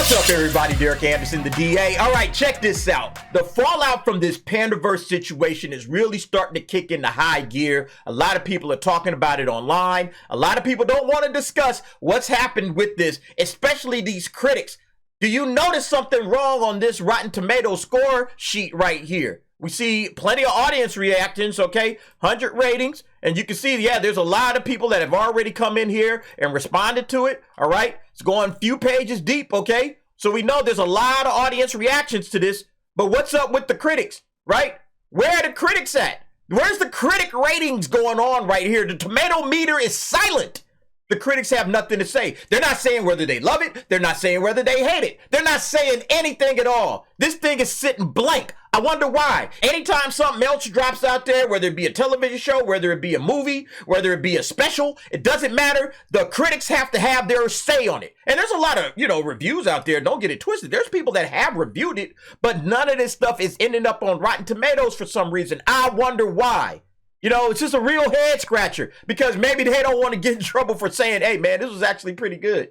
What's up, everybody? Derek Anderson, the DA. All right, check this out. The fallout from this Panderverse situation is really starting to kick into high gear. A lot of people are talking about it online. A lot of people don't want to discuss what's happened with this, especially these critics. Do you notice something wrong on this Rotten Tomatoes score sheet right here? We see plenty of audience reactions, okay? 100 ratings. And you can see, yeah, there's a lot of people that have already come in here and responded to it, all right? It's going a few pages deep, okay? So we know there's a lot of audience reactions to this. But what's up with the critics, right? Where are the critics at? Where's the critic ratings going on right here? The tomato meter is silent. The critics have nothing to say. They're not saying whether they love it. They're not saying whether they hate it. They're not saying anything at all. This thing is sitting blank. I wonder why. Anytime something else drops out there, whether it be a television show, whether it be a movie, whether it be a special, it doesn't matter. The critics have to have their say on it. And there's a lot of, reviews out there. Don't get it twisted. There's people that have reviewed it, but none of this stuff is ending up on Rotten Tomatoes for some reason. I wonder why. It's just a real head scratcher because maybe they don't want to get in trouble for saying, hey, man, this was actually pretty good.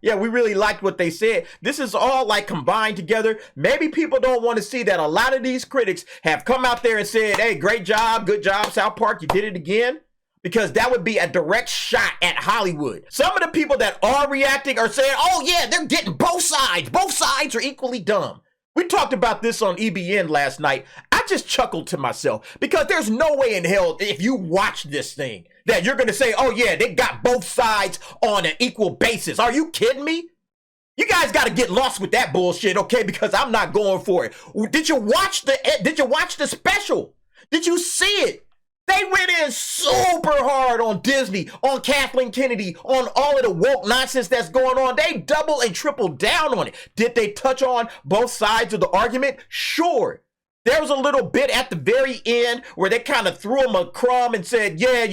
Yeah, we really liked what they said. This is all like combined together. Maybe people don't want to see that a lot of these critics have come out there and said, hey, great job, good job, South Park, you did it again. Because that would be a direct shot at Hollywood. Some of the people that are reacting are saying, oh, yeah, they're getting both sides. Both sides are equally dumb. We talked about this on EBN last night. I just chuckled to myself because there's no way in hell if you watch this thing that you're going to say, oh yeah, they got both sides on an equal basis. Are you kidding me? You guys got to get lost with that bullshit, okay? Because I'm not going for it. Did you watch the special? Did you see it? They went in super hard on Disney, on Kathleen Kennedy, on all of the woke nonsense that's going on. They double and triple down on it. Did they touch on both sides of the argument? Sure. There was a little bit at the very end where they kind of threw him a crumb and said, yeah,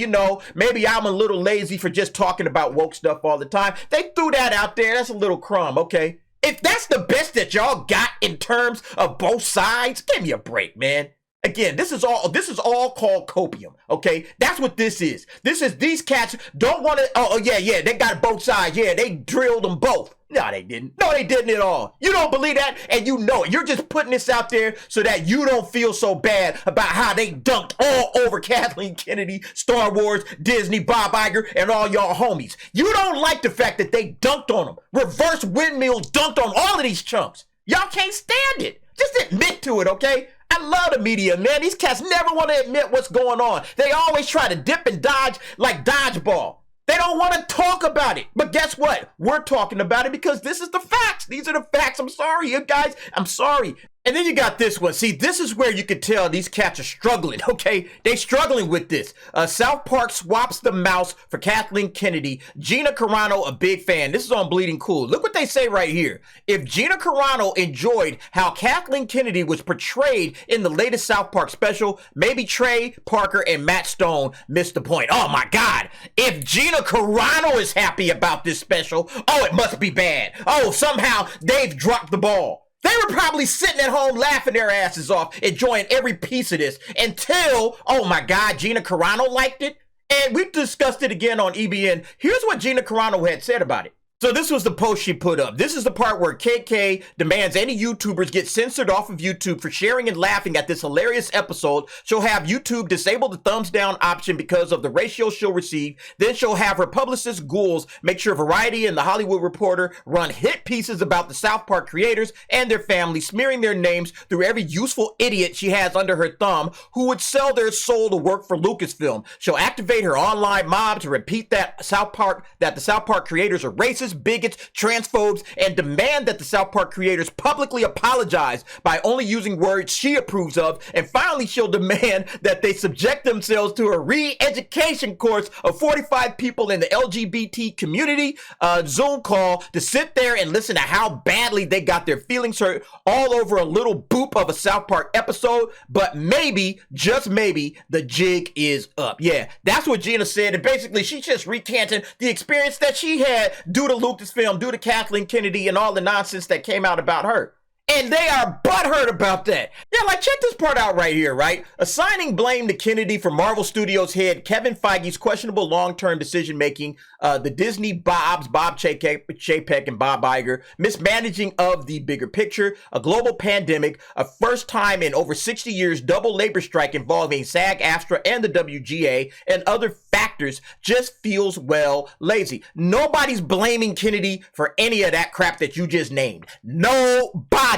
maybe I'm a little lazy for just talking about woke stuff all the time. They threw that out there. That's a little crumb, okay? If that's the best that y'all got in terms of both sides, give me a break, man. Again, this is all called copium, okay? That's what this is. These cats don't want to, yeah, they got both sides. Yeah, they drilled them both. No, they didn't. No, they didn't at all. You don't believe that, and you know it. You're just putting this out there so that you don't feel so bad about how they dunked all over Kathleen Kennedy, Star Wars, Disney, Bob Iger, and all y'all homies. You don't like the fact that they dunked on them. Reverse windmill dunked on all of these chumps. Y'all can't stand it. Just admit to it, okay? I love the media, man. These cats never want to admit what's going on. They always try to dip and dodge like dodgeball. They don't want to talk about it. But guess what? We're talking about it because this is the facts. These are the facts. I'm sorry, you guys. I'm sorry. And then you got this one. See, this is where you can tell these cats are struggling, okay? They struggling with this. South Park swaps the mouse for Kathleen Kennedy. Gina Carano, a big fan. This is on Bleeding Cool. Look what they say right here. If Gina Carano enjoyed how Kathleen Kennedy was portrayed in the latest South Park special, maybe Trey, Parker, and Matt Stone missed the point. Oh my God. If Gina Carano is happy about this special, oh, it must be bad. Oh, somehow they've dropped the ball. They were probably sitting at home laughing their asses off, enjoying every piece of this until, oh my God, Gina Carano liked it. And we discussed it again on EBN. Here's what Gina Carano had said about it. So this was the post she put up. This is the part where KK demands any YouTubers get censored off of YouTube for sharing and laughing at this hilarious episode. She'll have YouTube disable the thumbs down option because of the ratio she'll receive. Then she'll have her publicist Ghouls make sure Variety and The Hollywood Reporter run hit pieces about the South Park creators and their families, smearing their names through every useful idiot she has under her thumb who would sell their soul to work for Lucasfilm. She'll activate her online mob to repeat that the South Park creators are racist, bigots, transphobes, and demand that the South Park creators publicly apologize by only using words she approves of. And finally, she'll demand that they subject themselves to a re-education course of 45 people in the LGBT community Zoom call to sit there and listen to how badly they got their feelings hurt all over a little boop of a South Park episode. But maybe, just maybe, the jig is up. Yeah, that's what Gina said. And basically, she's just recanting the experience that she had due to Lucasfilm, due to Kathleen Kennedy and all the nonsense that came out about her. And they are butthurt about that. Yeah, like check this part out right here, right? Assigning blame to Kennedy for Marvel Studios head Kevin Feige's questionable long-term decision-making, the Disney Bob Chapek and Bob Iger, mismanaging of the bigger picture, a global pandemic, a first time in over 60 years double labor strike involving SAG-AFTRA and the WGA, and other factors just feels, well, lazy. Nobody's blaming Kennedy for any of that crap that you just named. Nobody.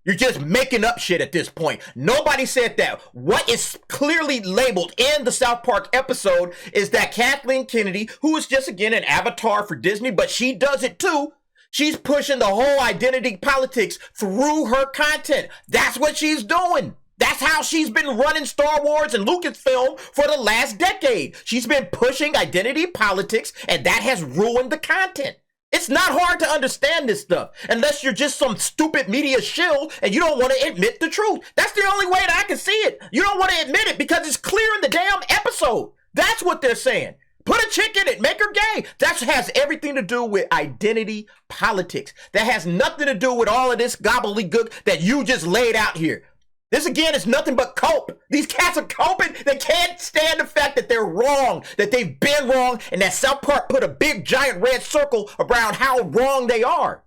You're just making up shit at this point. Nobody said that. What is clearly labeled in the South Park episode is that Kathleen Kennedy, who is just again an avatar for Disney, but she does it too. She's pushing the whole identity politics through her content. That's what she's doing. That's how she's been running Star Wars and Lucasfilm for the last decade. She's been pushing identity politics, and that has ruined the content. It's not hard to understand this stuff unless you're just some stupid media shill and you don't want to admit the truth. That's the only way that I can see it. You don't want to admit it because it's clear in the damn episode. That's what they're saying. Put a chick in it, make her gay. That has everything to do with identity politics. That has nothing to do with all of this gobbledygook that you just laid out here. This, again, is nothing but cope. These cats are coping. They can't stand the fact that they're wrong, that they've been wrong, and that South Park put a big, giant red circle around how wrong they are.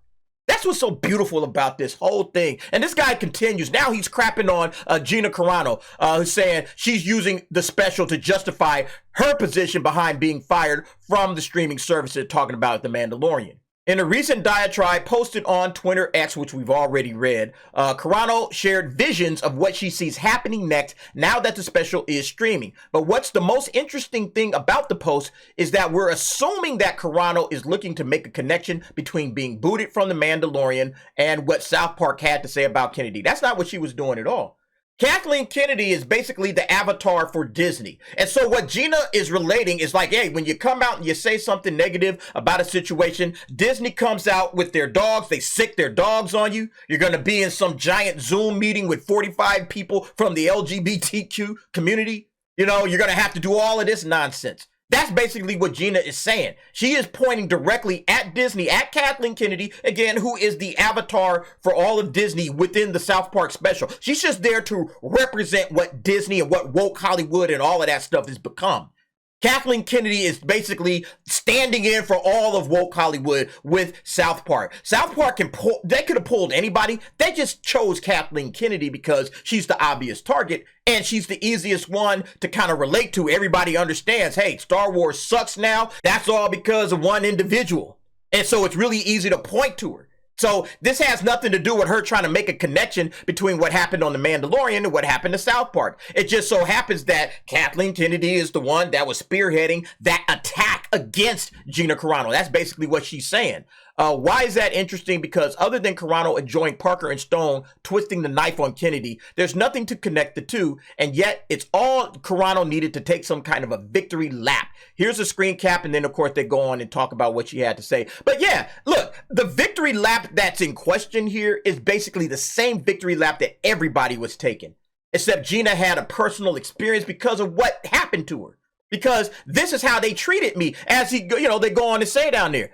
That's what's so beautiful about this whole thing. And this guy continues. Now he's crapping on Gina Carano, who's saying she's using the special to justify her position behind being fired from the streaming services, talking about The Mandalorian. In a recent diatribe posted on Twitter X, which we've already read, Carano shared visions of what she sees happening next now that the special is streaming. But what's the most interesting thing about the post is that we're assuming that Carano is looking to make a connection between being booted from The Mandalorian and what South Park had to say about Kennedy. That's not what she was doing at all. Kathleen Kennedy is basically the avatar for Disney. And so what Gina is relating is like, hey, when you come out and you say something negative about a situation, Disney comes out with their dogs. They sick their dogs on you. You're going to be in some giant Zoom meeting with 45 people from the LGBTQ community. You know, you're going to have to do all of this nonsense. That's basically what Gina is saying. She is pointing directly at Disney, at Kathleen Kennedy, again, who is the avatar for all of Disney within the South Park special. She's just there to represent what Disney and what woke Hollywood and all of that stuff has become. Kathleen Kennedy is basically standing in for all of woke Hollywood with South Park. South Park they could have pulled anybody. They just chose Kathleen Kennedy because she's the obvious target and she's the easiest one to kind of relate to. Everybody understands, hey, Star Wars sucks now. That's all because of one individual. And so it's really easy to point to her. So this has nothing to do with her trying to make a connection between what happened on The Mandalorian and what happened to South Park. It just so happens that Kathleen Kennedy is the one that was spearheading that attack against Gina Carano. That's basically what she's saying. Why is that interesting? Because other than Carano enjoying Parker and Stone twisting the knife on Kennedy, there's nothing to connect the two, and yet it's all Carano needed to take some kind of a victory lap. Here's a screen cap, and then of course they go on and talk about what she had to say. But yeah, look, the victory lap that's in question here is basically the same victory lap that everybody was taking, except Gina had a personal experience because of what happened to her. Because this is how they treated me, as they go on to say down there.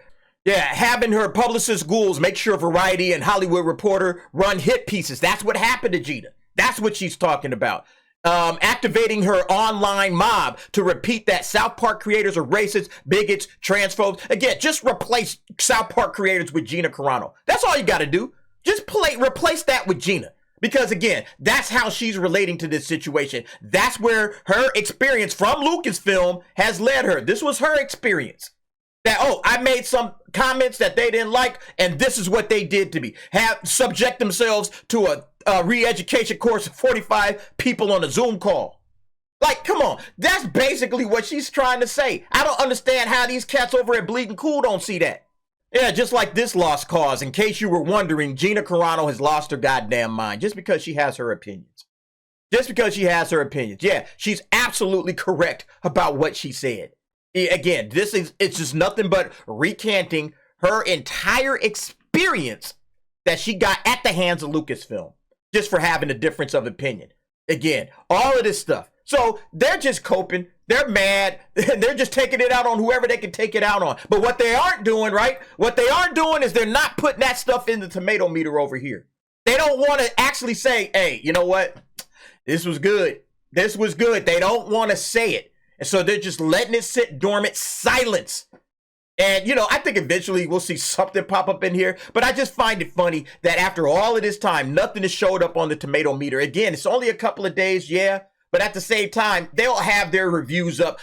Yeah, having her publicist ghouls make sure Variety and Hollywood Reporter run hit pieces. That's what happened to Gina. That's what she's talking about. Activating her online mob to repeat that South Park creators are racist, bigots, transphobes. Again, just replace South Park creators with Gina Carano. That's all you got to do. Just replace that with Gina. Because again, that's how she's relating to this situation. That's where her experience from Lucasfilm has led her. This was her experience. That, oh, I made some comments that they didn't like, and this is what they did to me. Subject themselves to a re-education course of 45 people on a Zoom call. Like, come on. That's basically what she's trying to say. I don't understand how these cats over at Bleeding Cool don't see that. Yeah, just like this lost cause. In case you were wondering, Gina Carano has lost her goddamn mind just because she has her opinions. Just because she has her opinions. Yeah, she's absolutely correct about what she said. Again, it's just nothing but recanting her entire experience that she got at the hands of Lucasfilm just for having a difference of opinion. Again, all of this stuff. So they're just coping. They're mad. They're just taking it out on whoever they can take it out on. But what they aren't doing, right? What they aren't doing is they're not putting that stuff in the tomato meter over here. They don't want to actually say, hey, you know what? This was good. This was good. They don't want to say it. And so they're just letting it sit dormant, silence. And, I think eventually we'll see something pop up in here. But I just find it funny that after all of this time, nothing has showed up on the tomato meter. Again, it's only a couple of days, yeah. But at the same time, they'll have their reviews up.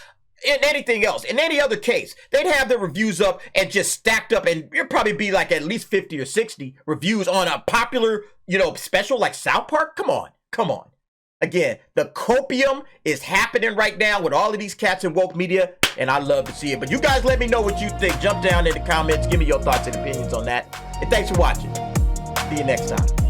In anything else, in any other case, they'd have their reviews up and just stacked up. And it'd probably be like at least 50 or 60 reviews on a popular, special like South Park. Come on. Come on. Again, the copium is happening right now with all of these cats in woke media, and I love to see it. But you guys let me know what you think. Jump down in the comments. Give me your thoughts and opinions on that. And thanks for watching. See you next time.